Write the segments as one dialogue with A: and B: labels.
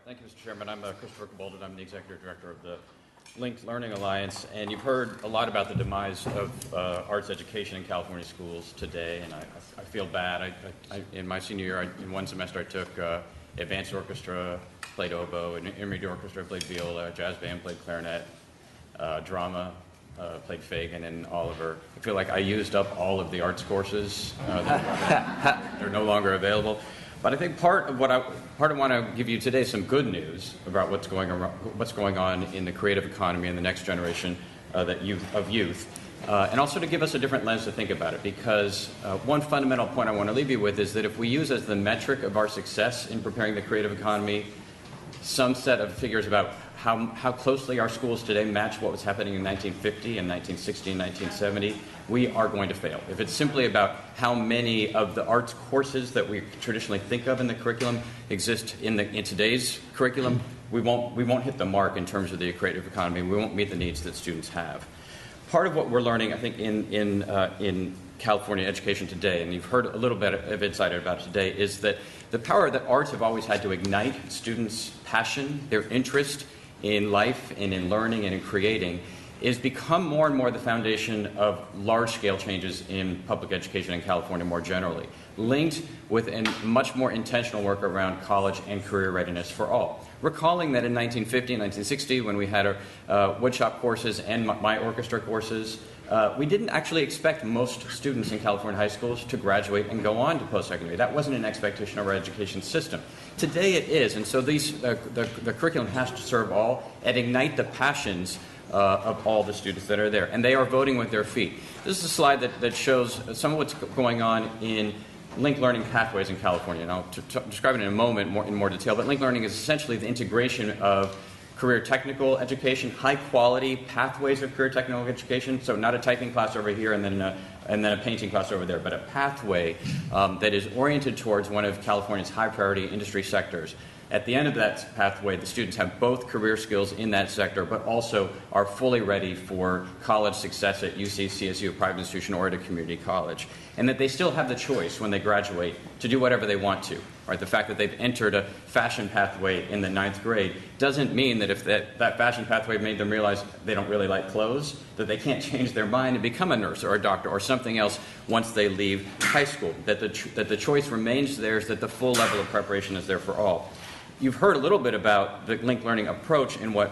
A: Thank you, Mr. Chairman. I'm Christopher Cabaldon. I'm the Executive Director of the Linked Learning Alliance, and you've heard a lot about the demise of arts education in California schools today, and I feel bad. In my senior year, in one semester, I took advanced orchestra, played oboe, and intermediate orchestra, played viola, jazz band, played clarinet, drama, played Fagin and Oliver. I feel like I used up all of the arts courses. They're no longer available. But I think part of what I want to give you today is some good news about what's going on in the creative economy and the next generation of youth, and also to give us a different lens to think about it. Because one fundamental point I want to leave you with is that if we use as the metric of our success in preparing the creative economy some set of figures about how closely our schools today match what was happening in 1950 and 1960 and 1970, we are going to fail. If it's simply about how many of the arts courses that we traditionally think of in the curriculum exist in today's curriculum, we won't hit the mark in terms of the creative economy. We won't meet the needs that students have. Part of what we're learning, I think, in California education today, and you've heard a little bit of insight about it today, is that the power that arts have always had to ignite students' passion, their interest in life and in learning and in creating, is become more and more the foundation of large-scale changes in public education in California more generally, linked with a much more intentional work around college and career readiness for all. Recalling that in 1950 and 1960, when we had our woodshop courses and my orchestra courses, we didn't actually expect most students in California high schools to graduate and go on to post-secondary. That wasn't an expectation of our education system. Today it is, and so the curriculum has to serve all and ignite the passions of all the students that are there, and they are voting with their feet. This is a slide that shows some of what's going on in linked learning pathways in California, and I'll describe it in a moment in more detail, but linked learning is essentially the integration of career technical education, high-quality pathways of career technical education, so not a typing class over here and then a painting class over there, but a pathway that is oriented towards one of California's high-priority industry sectors. At the end of that pathway, the students have both career skills in that sector, but also are fully ready for college success at UC, CSU, a private institution, or at a community college. And that they still have the choice when they graduate to do whatever they want to. Right? The fact that they've entered a fashion pathway in the 9th grade doesn't mean that if that fashion pathway made them realize they don't really like clothes, that they can't change their mind and become a nurse or a doctor or something else once they leave high school. That the choice remains theirs, that the full level of preparation is there for all. You've heard a little bit about the linked learning approach in what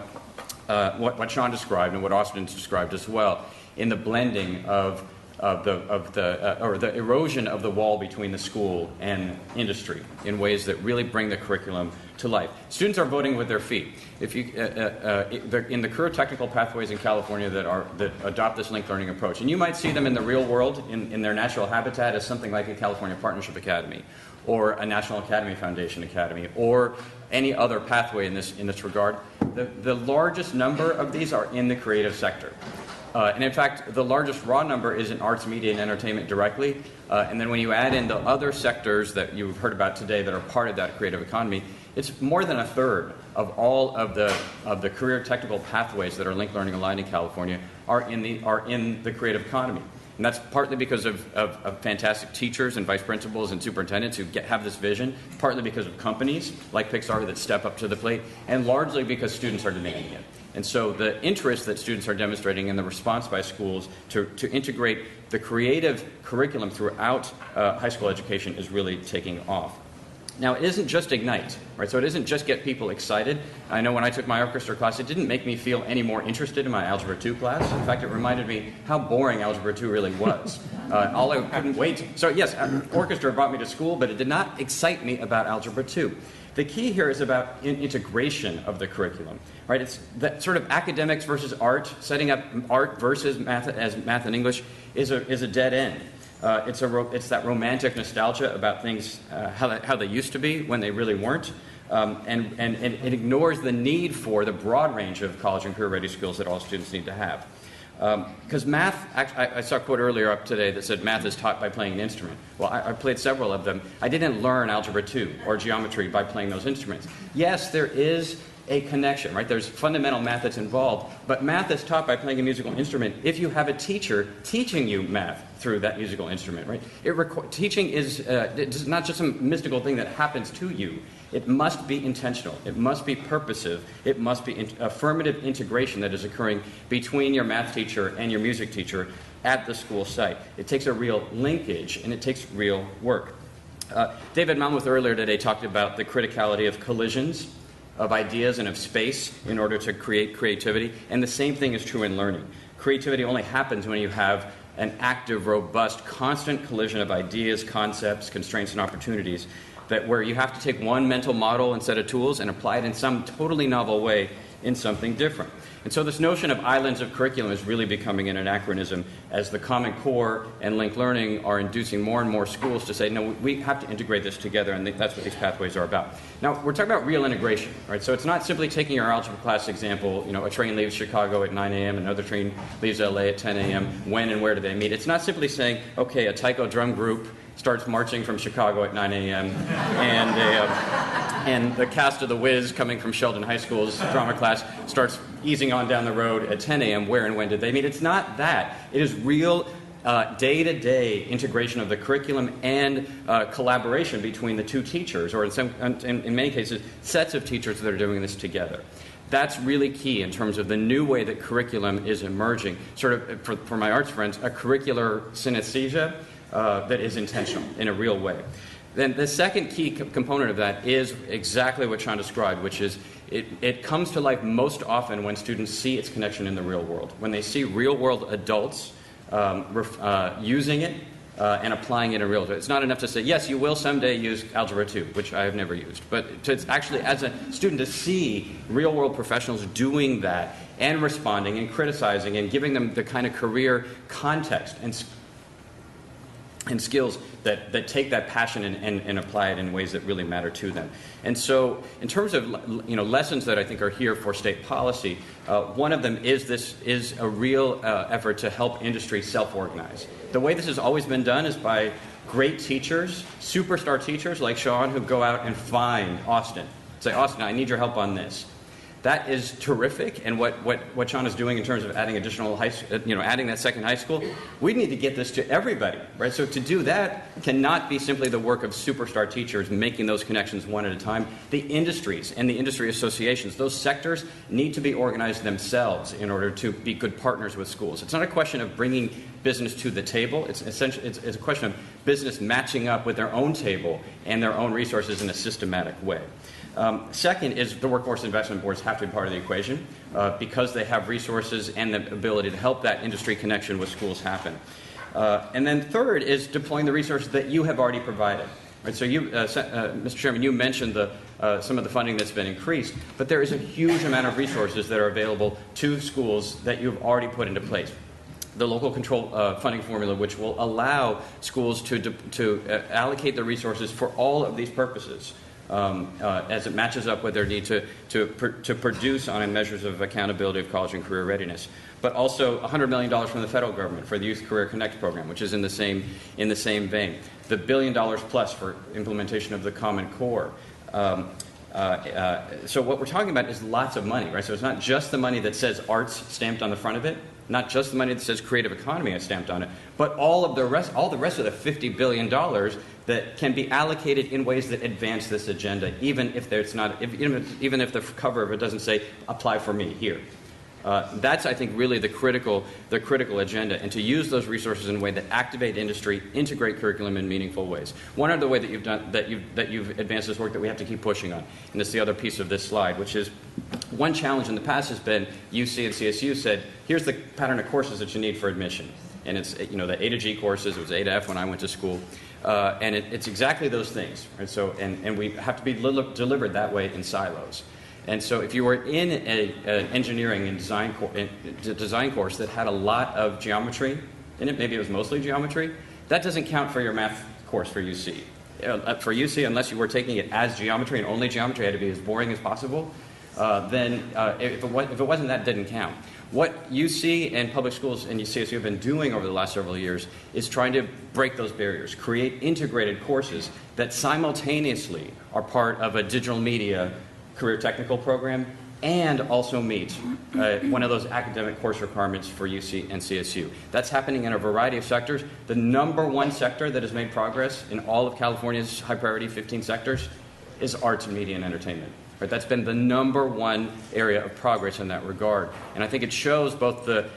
A: Sean described and what Austin described as well, in the blending of the erosion of the wall between the school and industry in ways that really bring the curriculum to life. Students are voting with their feet. If you in the career technical pathways in California that adopt this linked learning approach, and you might see them in the real world in their natural habitat as something like a California Partnership Academy, or a National Academy Foundation Academy, or any other pathway in this regard. The largest number of these are in the creative sector. And in fact, the largest raw number is in arts, media, and entertainment directly. And then when you add in the other sectors that you've heard about today that are part of that creative economy, it's more than a third of all of the career technical pathways that are linked learning aligned in California are in the creative economy. And that's partly because of fantastic teachers and vice principals and superintendents who have this vision, partly because of companies like Pixar that step up to the plate, and largely because students are demanding it. And so the interest that students are demonstrating and the response by schools to integrate the creative curriculum throughout high school education is really taking off. Now, it isn't just Ignite, right? So it isn't just get people excited. I know when I took my orchestra class, it didn't make me feel any more interested in my Algebra 2 class. In fact, it reminded me how boring Algebra 2 really was. All I couldn't wait. So yes, orchestra brought me to school, but it did not excite me about Algebra 2. The key here is about integration of the curriculum, right? It's that sort of academics versus art, setting up art versus math as math and English is a dead end. It's that romantic nostalgia about things how they used to be when they really weren't, and it ignores the need for the broad range of college and career-ready skills that all students need to have. Because math, I saw a quote earlier up today that said math is taught by playing an instrument. Well, I played several of them. I didn't learn Algebra 2 or geometry by playing those instruments. Yes, there is a connection, right? There's fundamental math that's involved, but math is taught by playing a musical instrument if you have a teacher teaching you math through that musical instrument, right? Teaching is it's not just some mystical thing that happens to you. It must be intentional. It must be purposive. It must be affirmative integration that is occurring between your math teacher and your music teacher at the school site. It takes a real linkage, and it takes real work. David Malmuth earlier today talked about the criticality of collisions, of ideas, and of space in order to create creativity, and the same thing is true in learning. Creativity only happens when you have an active, robust, constant collision of ideas, concepts, constraints, and opportunities, where you have to take one mental model and set of tools and apply it in some totally novel way in something different. And so this notion of islands of curriculum is really becoming an anachronism as the Common Core and linked learning are inducing more and more schools to say, no, we have to integrate this together, and that's what these pathways are about. Now, we're talking about real integration, right? So it's not simply taking our algebra class example, a train leaves Chicago at 9 a.m., another train leaves LA at 10 a.m., when and where do they meet? It's not simply saying, okay, a taiko drum group starts marching from Chicago at 9 a.m., and the cast of The Wiz coming from Sheldon High School's drama class starts easing on down the road at 10 a.m. Where and when did they meet? It's not that. It is real day-to-day integration of the curriculum and collaboration between the two teachers, or in many cases, sets of teachers that are doing this together. That's really key in terms of the new way that curriculum is emerging. Sort of, for my arts friends, a curricular synesthesia that is intentional in a real way. Then the second key component of that is exactly what Sean described, which is it comes to life most often when students see its connection in the real world. When they see real-world adults using it and applying it in real life. It's not enough to say, yes, you will someday use Algebra 2, which I have never used. But to actually, as a student, to see real-world professionals doing that and responding and criticizing and giving them the kind of career context and skills that take that passion and apply it in ways that really matter to them. And so in terms of lessons that I think are here for state policy, one of them is a real effort to help industry self-organize. The way this has always been done is by great teachers, superstar teachers like Sean, who go out and find Austin. Say, Austin, I need your help on this. That is terrific, and what Sean is doing in terms of adding additional adding that second high school, we need to get this to everybody, right? So to do that cannot be simply the work of superstar teachers making those connections one at a time. The industries and the industry associations, those sectors need to be organized themselves in order to be good partners with schools. It's not a question of bringing business to the table. It's a question of business matching up with their own table and their own resources in a systematic way. Second is the workforce investment boards have to be part of the equation because they have resources and the ability to help that industry connection with schools happen. And then third is deploying the resources that you have already provided. Right, so you, Mr. Chairman, you mentioned some of the funding that's been increased, but there is a huge amount of resources that are available to schools that you've already put into place. The local control funding formula, which will allow schools to allocate the resources for all of these purposes. As it matches up with their need to produce on measures of accountability of college and career readiness, but also $100 million from the federal government for the Youth Career Connect program, which is in the same vein. The $1 billion plus for implementation of the Common Core. So what we're talking about is lots of money, right? So it's not just the money that says arts stamped on the front of it, not just the money that says creative economy stamped on it, but all the rest of the $50 billion that can be allocated in ways that advance this agenda, even if the cover of it doesn't say "apply for me" here. That's, I think, really the critical agenda, and to use those resources in a way that activate industry, integrate curriculum in meaningful ways. One other way that you've advanced this work that we have to keep pushing on, and this is the other piece of this slide, which is one challenge in the past has been UC and CSU said, here's the pattern of courses that you need for admission. And it's, the A to G courses, it was A to F when I went to school. And it's exactly those things. Right? So, and we have to be delivered that way in silos. And so if you were in an engineering and design course that had a lot of geometry in it, maybe it was mostly geometry, that doesn't count for your math course for UC. For UC, unless you were taking it as geometry and only geometry had to be as boring as possible, then if it wasn't that, it didn't count. What UC and public schools and CSU have been doing over the last several years is trying to break those barriers, create integrated courses that simultaneously are part of a digital media career technical program, and also meet one of those academic course requirements for UC and CSU. That's happening in a variety of sectors. The number one sector that has made progress in all of California's high priority 15 sectors is arts and media and entertainment. Right? That's been the number one area of progress in that regard. And I think it shows both the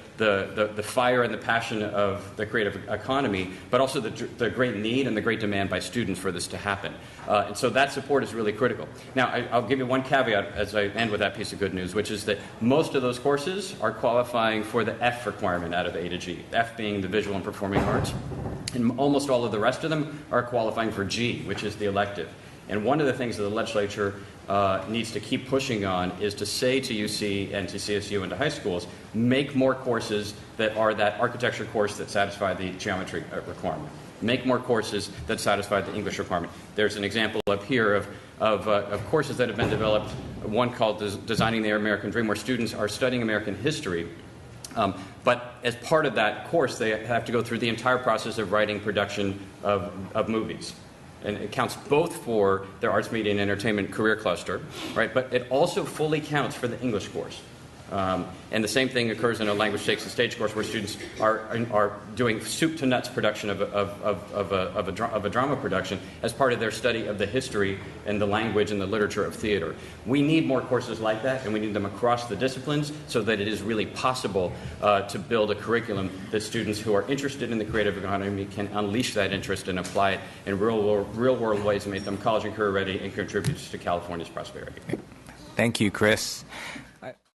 A: fire and the passion of the creative economy, but also the great need and the great demand by students for this to happen. And so that support is really critical. Now, I'll give you one caveat as I end with that piece of good news, which is that most of those courses are qualifying for the F requirement out of A to G, F being the visual and performing arts. And almost all of the rest of them are qualifying for G, which is the elective. And one of the things that the legislature needs to keep pushing on is to say to UC and to CSU and to high schools, make more courses that are that architecture course that satisfy the geometry requirement. Make more courses that satisfy the English requirement. There's an example up here of courses that have been developed, one called Designing the American Dream, where students are studying American history. But as part of that course, they have to go through the entire process of writing production of movies. And it counts both for their arts, media, and entertainment career cluster, right? But it also fully counts for the English course. And the same thing occurs in a language takes the stage course where students are doing soup to nuts production of a drama production as part of their study of the history and the language and the literature of theater. We need more courses like that, and we need them across the disciplines so that it is really possible to build a curriculum that students who are interested in the creative economy can unleash that interest and apply it in real-world ways and make them college and career ready and contribute to California's prosperity.
B: Thank you, Chris.